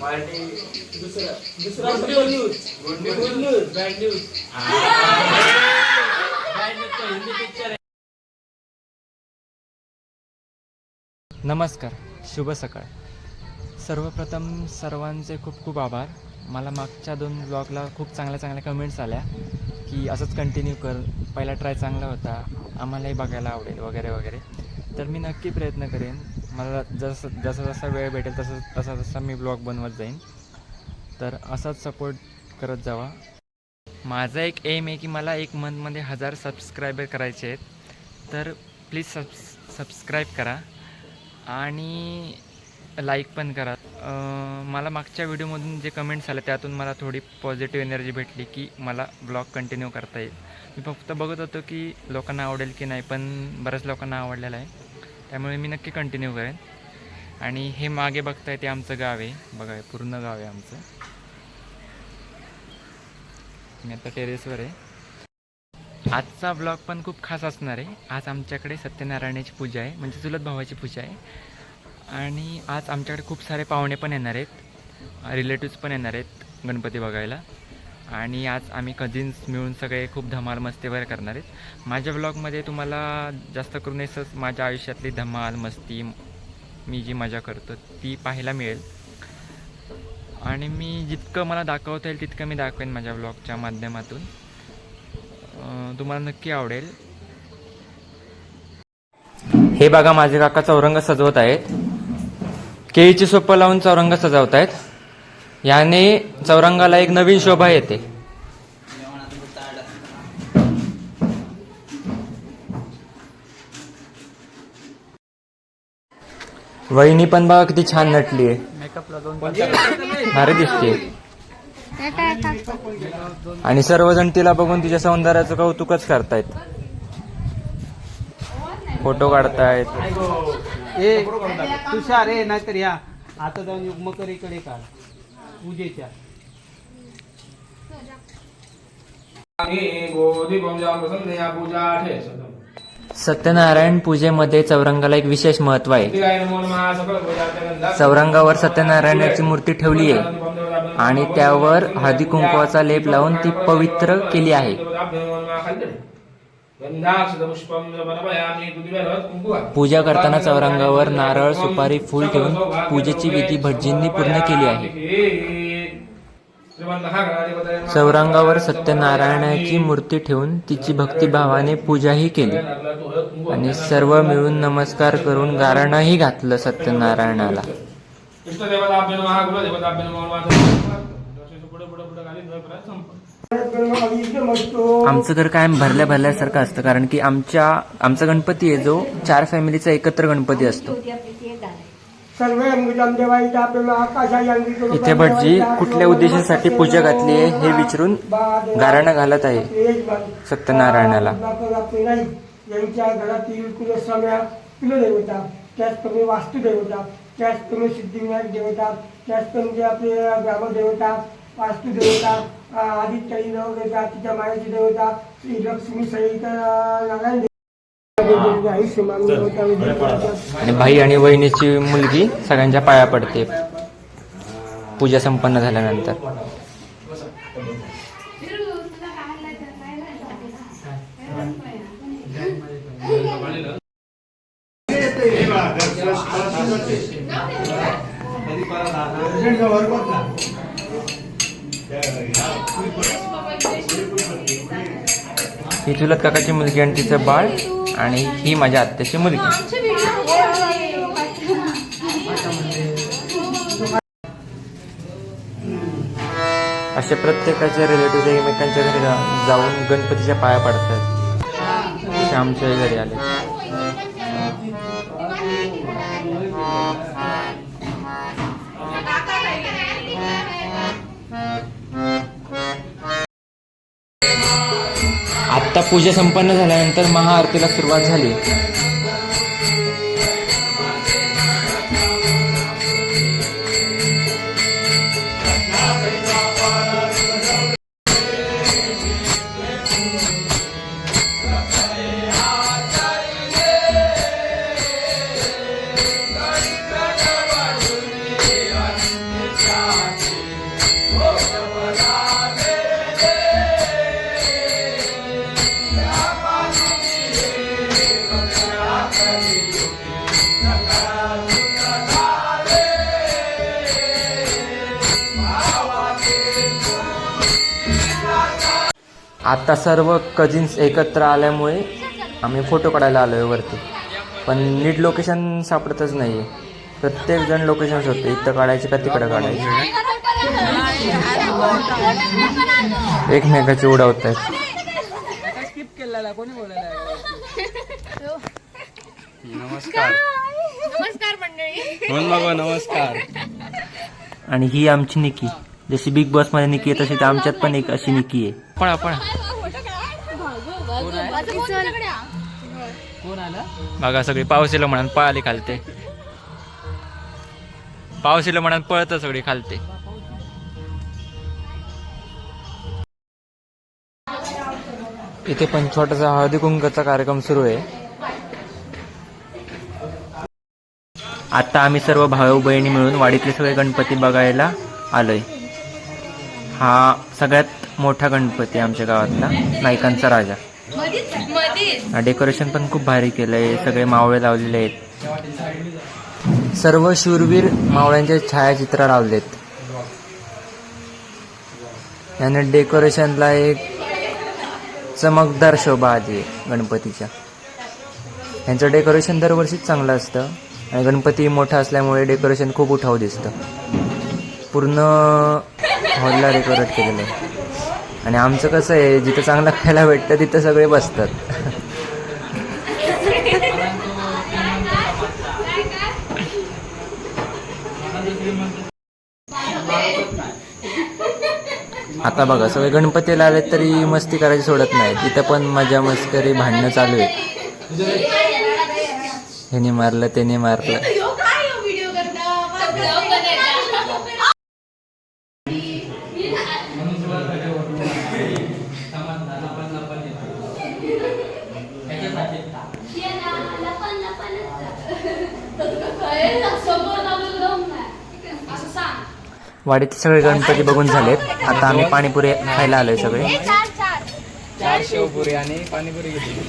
Party दुसरा good news bad news तो Hindi picture आहे. नमस्कार, शुभ सकाळ. सर्वप्रथम सर्वांचे खूप खूप आभार. मला मागच्या 2 ब्लॉगला खूप चांगल्या कमेंट्स आल्या की असंच कंटिन्यू कर, पहिला ट्राय चांगला होता, आम्हालाही बघायला आवडेल वगैरे वगैरे. तर मी नक्की प्रयत्न करेन. मला जसा वेळ भेटेल तसा मी ब्लॉग बनवत जाईन. तर असाच सपोर्ट करत जावा. माझा एक एम आहे की मला 1 मंथमध्ये 1000 सबस्क्रायबर करायचे आहेत. तर प्लीज सबस्क्राईब करा आणि लाईक पण करा. मला मागच्या व्हिडिओमधून जे कमेंट्स आले त्यातून मला थोडी पॉझिटिव्ह एनर्जी भेटली की मला ब्लॉग कंटिन्यू करता येईल. मी फक्त बघत होतो की लोकांना आवडेल की नाही, पण बऱ्याच लोकांना आवडलेलं आहे. त्यामुळे मी नक्की कंटिन्यू करेन. आणि हे मागे बघताय ते आमचं गाव आहे. बघा, पूर्ण गाव आहे आमचं. मी आता टेरेसवर आहे. आजचा ब्लॉग पण खूप खास असणार आहे. आज आमच्याकडे सत्यनारायणाची पूजा आहे, म्हणजे चुलत भावाची पूजा आहे. आणि आज आमच्याकडे खूप सारे पाहुणे पण येणार आहेत, रिलेटिव्स पण येणार आहेत गणपती बघायला. आणि आज आम्ही कझिन्स मिळून सगळे खूप धमाल मस्ती वगैरे करणार आहेत. माझ्या ब्लॉगमध्ये तुम्हाला जास्त करून असंच माझ्या आयुष्यातली धमाल मस्ती, मी जी मजा करतो ती पाहायला मिळेल. आणि मी जितकं मला दाखवता येईल तितकं मी दाखवेन माझ्या ब्लॉगच्या माध्यमातून. तुम्हाला नक्की आवडेल. हे बघा, माझे काका चौरंग सजवत आहेत. केळीची सोपं लावून चौरंग सजवत आहेत. याने चौरंगाला एक नवीन शोभा येते. वहिनी पण बघा किती छान नटली आहे, मेकअप लावून भारी दिसते. आणि सर्वजण तिला बघून तिच्या सौंदर्याचं कौतुकच करतायत, फोटो काढतायत. तुषार आहे नाहीतर या आता जाऊन मकरीकडे काढ पूजेच्या. सत्यनारायण पूजेमध्ये चौरंगाला एक विशेष महत्व आहे. चौरंगावर सत्यनारायणाची मूर्ती ठेवली आहे आणि त्यावर हळदी कुंकवाचा लेप लावून ती पवित्र केली आहे. पूजा करताना चौरंगावर नारळ, सुपारी, फूल ठेवून पूजेची विधी भटजींनी पूर्ण केली आहे. चौरंगावर सत्यनारायणाची मूर्ती ठेवून तिची भक्तिभावाने पूजाही केली आणि सर्व मिळून नमस्कार करून गारणंही घातलं सत्यनारायणाला. आमचं घर कायम भरल्यासारखं असतं, कारण की आमचा गणपती आहे जो 4 फॅमिलीचा एकत्र गणपती असतो. इथे भटजी कुठल्या उद्देशासाठी पूजा घातली आहे हे विचारून गारणं घालत आहे सत्यनारायणाला. यांच्या घरातील कुलस्वाम्या, कुलदेवता, त्याचप्रमाणे वास्तुदेवता, त्याचप्रमाणे सिद्धिविनायक देवता, त्याचप्रमाणे आपले ग्रामदेवता, वास्तुदेवता, आदित्याई नवदेवता, तिच्या मायाची देवता श्री लक्ष्मी सहित नारायण. आणि भाई आणि वहिनीची मुलगी सगळ्यांच्या पाया पडते पूजा संपन्न झाल्यानंतर. ही चुलत काकाची मुलगी आणि तिचं बाळ, आणि ही माझ्या आत्याची मुलगी. असे प्रत्येकाचे रिलेटिव्ह एकमेकांच्या घरी जाऊन गणपतीच्या पाया पडतात. असे आमच्या घरी आले. आत्ता पूजा संपन्न झाल्यानंतर महाआरतीला सुरुवात झाली. आता सर्व कझिन्स एकत्र आल्यामुळे आम्ही फोटो काढायला आलो आहे वरती, पण नीट लोकेशन सापडतच नाही आहे. प्रत्येकजण लोकेशन शोधतो, इथं काढायचे का तिकडं काढायचे, एकमेकाची उडवत आहेत. नमस्कार नमस्कार मंडळी. नमस्कार. आणि ही आमची निकी, जशी बिग बॉस मध्ये निकी आहे तशी आमच्यात पण एक अशी निकी आहे. पण कोण आला? बघा सगळी पावसीला म्हणून पळाली खालते, पावसीला म्हणून पळत सगळी खालते. इथे पण छोटासा हळदी कुंकूचा कार्यक्रम सुरू आहे. आता आम्ही सर्व भाऊ बहिणी मिळून वाडीतले सगळे गणपती बघायला आलोय. हा सगळ्यात मोठा गणपती आमच्या गावातला, नायकांचा राजा. डेकोरेशन पण खूप भारी केलंय, सगळे मावळे लावलेले आहेत. सर्व शूरवीर मावळ्यांचे छायाचित्र लावलेत. याने डेकोरेशनला एक चमकदार शोभा आली गणपतीच्या. यांचं डेकोरेशन दरवर्षीच चांगलं असतं आणि गणपती मोठा असल्यामुळे डेकोरेशन खूप उठाव दिसतं. पूर्ण हॉलला डेकोरेट केलेलं आहे. आणि आमचं कसं आहे, जिथं चांगलं खायला भेटतं तिथं सगळे बसतात. आता बघा सगळे गणपतीला आले तरी मस्ती करायची सोडत नाही. तिथं पण मजा मस्करी भांडणं चालू आहे. ह्याने मारलं त्याने मारलं. वाडीत सगळे गणपती बघून झालेत. आता आम्ही पाणीपुरी खायला आलोय सगळे. 4 शेवपुरी आणि पाणीपुरी घेतली.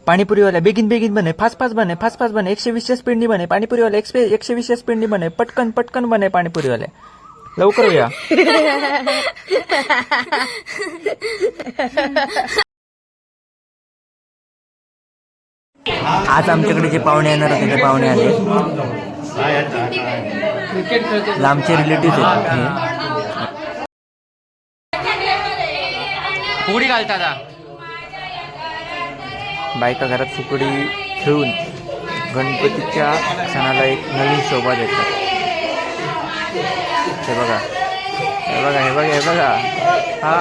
पाणीपुरीवाला बेगिन बेगिन बने, फास्ट फास्ट बने, फास्ट फास्ट बने, 120 स्पीडनी बने. पाणीपुरीवाले 120 स्पीडनी बने, पटकन पटकन बने. पाणीपुरीवाले लवकर या. आज आमच्याकडे जे पाहुणे येणार होते ते पाहुणे आले. क्रिकेट खेळतो. आमचे रिलेटिव्ह आहेत हे. फुगडी घालतात. बायका घरात फुगडी खेळून गणपतीच्या सणाला एक नवीन शोभा देतात. हे बघा हे बघा हे बघा हे बघा. हा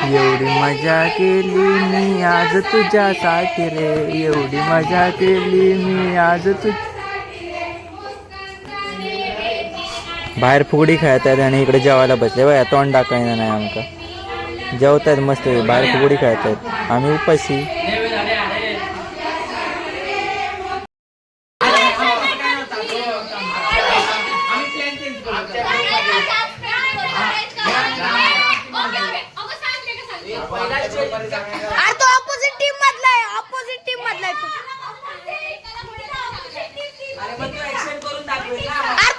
एवढी मजा केली मी आज तुझ्यासाठी रे, एवढी मजा केली मी आज बाहेर फुगडी खेळतात आणि इकडे जेवायला बसले. बघा तोंड टाकायला नाही आमका. जेवतायत मस्त, बाहेर फुगडी खेळतायत, आम्ही उपाशी. तो ऑपोजिट टीम मधला आहे, ऑपोजिट टीम मधला आहे तो.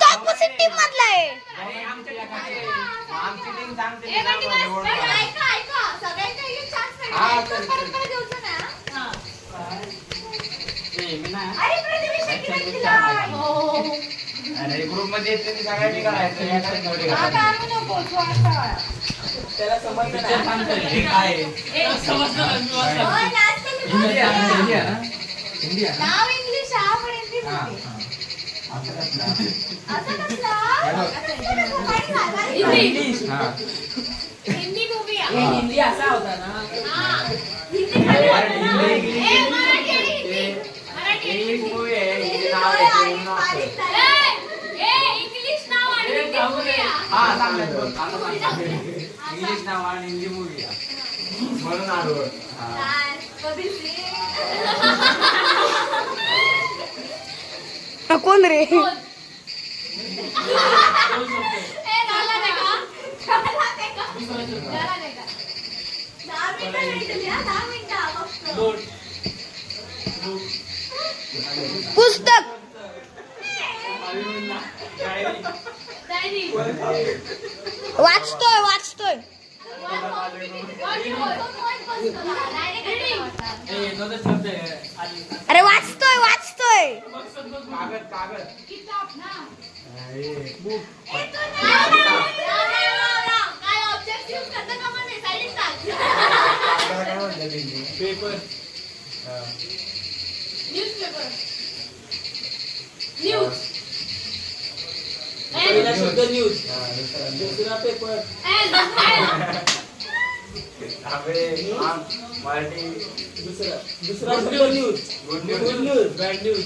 तो ऑपोजिट टीम मधला आहे. ग्रुप मध्ये सगळ्यांनी करायचं. त्याला समजलं काय नाव इंग्लिश हा पण हिंदी मूवी हिंदी असा होता ना. इंग्लिश मूवी आहे. इंग्लिश नाव आणि इंग्लिश नाव आणि हिंदी मूवी म्हणून आलो. कोण रे? पुस्तक वाचतोय वाचतोय अरे वाचतोय वाचतोय पेपर पहिला शब्द न्यूज दुसरा पेपर दुसरा शब्द news good news bad news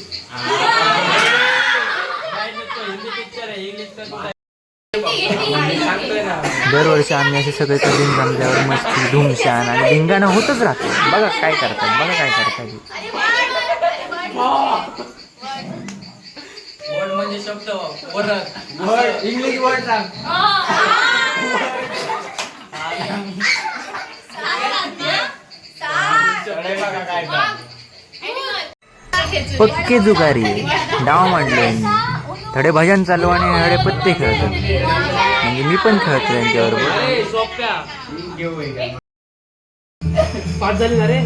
Hindi picture आहे इंग्लिश दरवर्षी आम्ही असे सगळे कजिन जमल्यावर मस्ती धुमशान आणि धिंगाणं होतच राहतं. बघा काय करतात वर्ड म्हणजे शब्द वर्ड इंग्लिश वर्ड सांग पक्के जुगारी डाव मांडले यांनी. थोडे भजन चालू आणि थोडे पत्ते खेळतात. म्हणजे मी पण खेळतो त्यांच्याबरोबर. सोप्या पाच झाले ना रे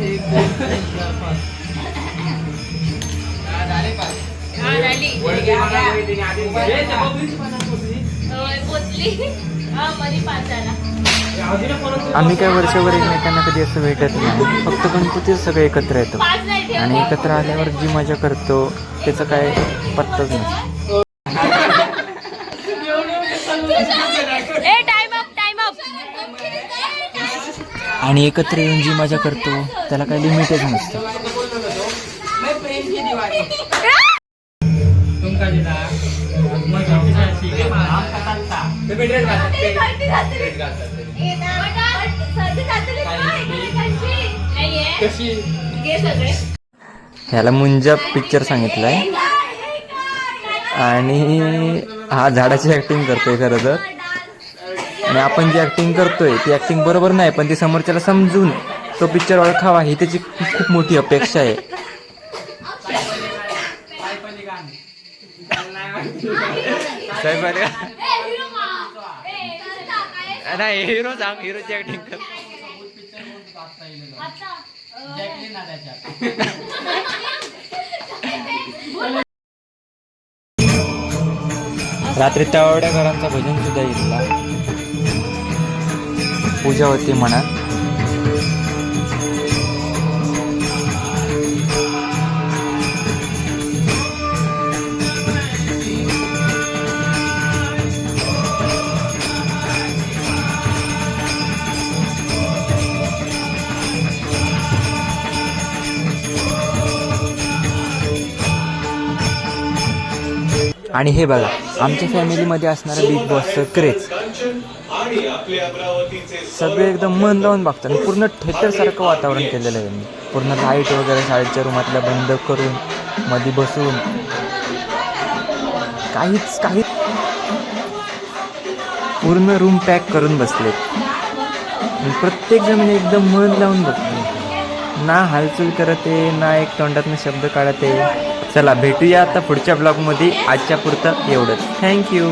आम्ही काय वर्षभर एकमेकांना कधी असं भेटत नाही. फक्त गणपतीच सगळे एकत्र येतो आणि एकत्र आल्यावर जी मजा करतो त्याचं काय पत्ताच नसतो. आणि एकत्र येऊन जी मजा करतो त्याला काही लिमिटच नसतं. ह्याला मुंजा पिक्चर सांगितलाय आणि हा झाडाची ऍक्टिंग करतोय खरं तर. आणि आपण जी ऍक्टिंग करतोय ती ऍक्टिंग बरोबर नाही, पण ती समोरच्याला समजून तो पिक्चर ओळखावा ही त्याची खूप मोठी अपेक्षा आहे. नाही हिरो सांग, हिरोची ऍक्टिंग कर. रात्री तेवढ्या घरांचा भजन सुद्धा घेतला. पूजा होती मनात. आणि हे बघा आमच्या फॅमिलीमध्ये असणारं बिग बॉसचं क्रेज. सगळे एकदम मन लावून बघतात. पूर्ण थिएटरसारखं वातावरण केलेलं आहे मी. पूर्ण लाईट वगैरे शाळेच्या रूमातल्या बंद करून मध्ये बसून काहीच पूर्ण रूम पॅक करून बसलेत. प्रत्येक जण एकदम मन लावून बघतो. ना हालचाल करत आहे ना एक तोंडातनं शब्द काढत आहे. चला भेटूया आता पुढच्या ब्लॉगमध्ये. आजच्या पुरतं एवढंच. थँक्यू.